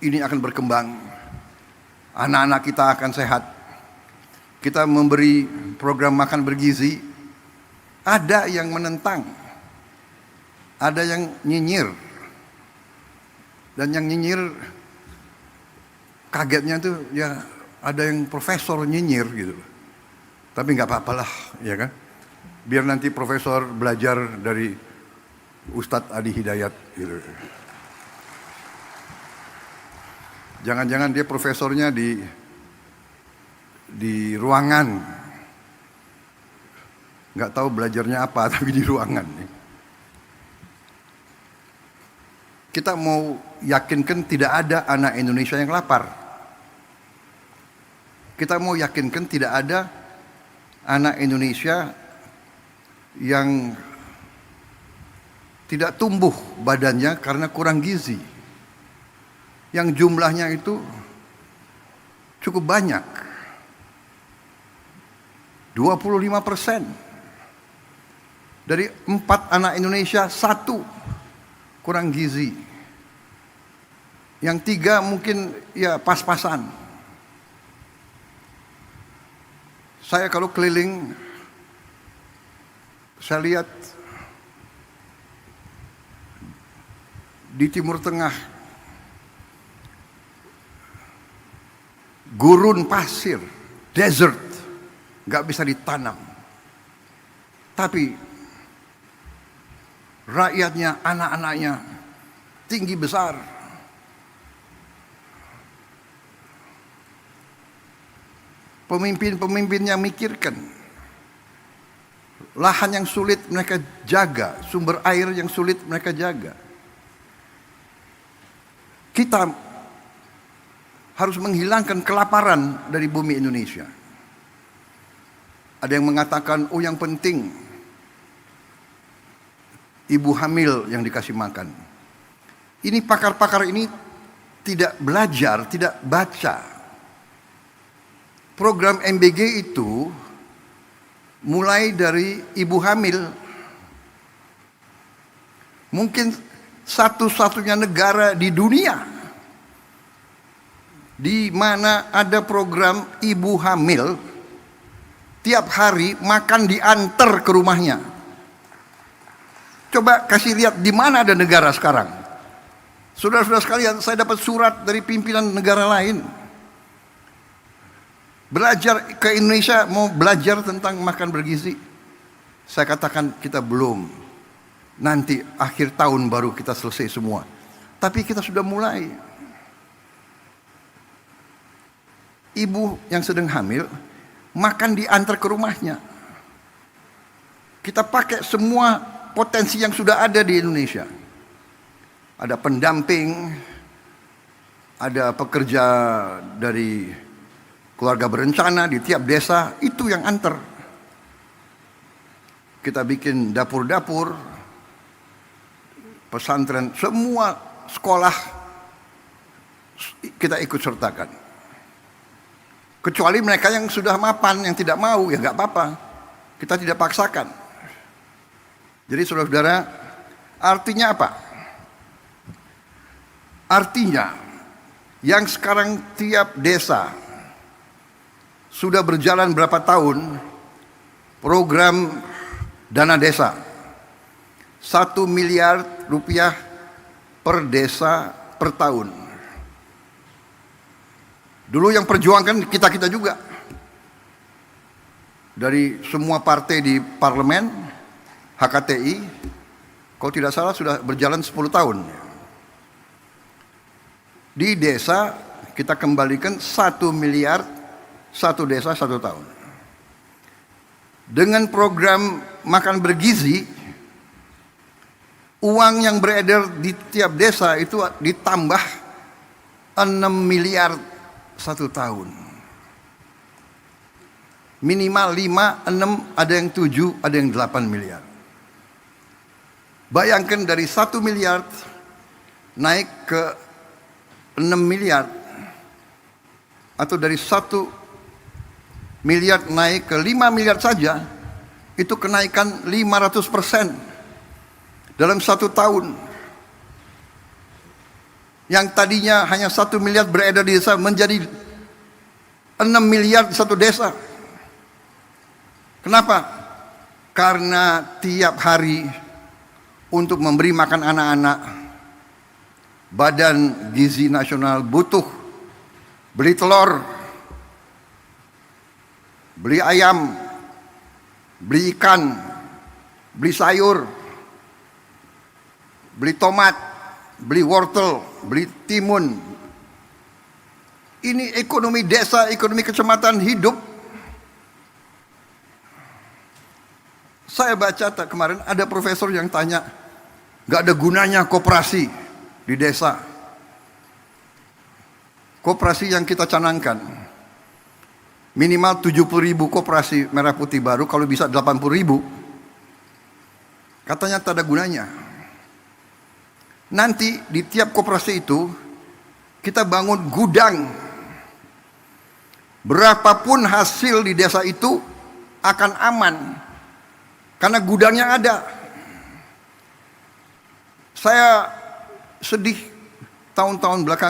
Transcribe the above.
ini akan berkembang, anak-anak kita akan sehat, kita memberi program makan bergizi. Ada yang menentang, ada yang nyinyir, dan yang nyinyir kagetnya tuh ya ada yang profesor nyinyir gitu. Tapi nggak apa-apalah, ya kan? Biar nanti profesor belajar dari Ustadz Adi Hidayat gitu. Jangan-jangan dia profesornya di ruangan, nggak tahu belajarnya apa, tapi di ruangan. Kita mau yakinkan tidak ada anak Indonesia yang lapar. Kita mau yakinkan tidak ada anak Indonesia yang tidak tumbuh badannya karena kurang gizi. Yang jumlahnya itu cukup banyak. 25%. Dari 4 anak Indonesia 1 kurang gizi. Yang 3 mungkin ya pas-pasan. Saya kalau keliling, saya lihat di Timur Tengah gurun pasir, desert, nggak bisa ditanam. Tapi rakyatnya, anak-anaknya tinggi besar. Pemimpin-pemimpinnya mikirkan. Lahan yang sulit mereka jaga, sumber air yang sulit mereka jaga. Kita harus menghilangkan kelaparan dari bumi Indonesia. Ada yang mengatakan, oh yang penting ibu hamil yang dikasih makan. Ini pakar-pakar ini tidak belajar, tidak baca. Program MBG itu mulai dari ibu hamil. Mungkin satu-satunya negara di dunia di mana ada program ibu hamil tiap hari makan diantar ke rumahnya. Coba kasih lihat di mana ada negara sekarang. Saudara-saudara sekalian, saya dapat surat dari pimpinan negara lain. Belajar ke Indonesia, mau belajar tentang makan bergizi. Saya katakan kita belum. Nanti akhir tahun baru kita selesai semua. Tapi kita sudah mulai. Ibu yang sedang hamil makan diantar ke rumahnya. Kita pakai semua potensi yang sudah ada di Indonesia. Ada pendamping, ada pekerja dari keluarga berencana di tiap desa, itu yang antar. Kita bikin dapur-dapur, pesantren, semua sekolah kita ikut sertakan. Kecuali mereka yang sudah mapan, yang tidak mau, ya nggak apa-apa. Kita tidak paksakan. Jadi saudara-saudara, artinya apa? Artinya, yang sekarang tiap desa sudah berjalan berapa tahun, program dana desa. 1 miliar rupiah per desa per tahun. Dulu yang perjuangkan kita-kita juga. Dari semua partai di parlemen, HKTI, kalau tidak salah sudah berjalan 10 tahun. Di desa kita kembalikan 1 miliar, 1 desa 1 tahun. Dengan program makan bergizi, uang yang beredar di tiap desa itu ditambah 6 miliar 1 tahun. Minimal 5, 6, ada yang 7, ada yang 8 miliar. Bayangkan dari 1 miliar naik ke 6 miliar. Atau dari 1 miliar naik ke 5 miliar saja. Itu kenaikan 500% dalam 1 tahun. yang tadinya hanya 1 miliar beredar di desa menjadi 6 miliar di satu desa. Kenapa? Karena tiap hari untuk memberi makan anak-anak, Badan Gizi Nasional butuh beli telur, beli ayam, beli ikan, beli sayur, beli tomat, beli wortel, beli timun. Ini ekonomi desa, ekonomi kecamatan hidup. Saya baca kemarin ada profesor yang tanya, gak ada gunanya koperasi di desa. Koperasi yang kita canangkan minimal 70.000 koperasi merah putih baru, kalau bisa 80.000. Katanya tak ada gunanya. Nanti di tiap koperasi itu kita bangun gudang. Berapapun hasil di desa itu akan aman karena gudangnya ada. Saya sedih tahun-tahun belakangan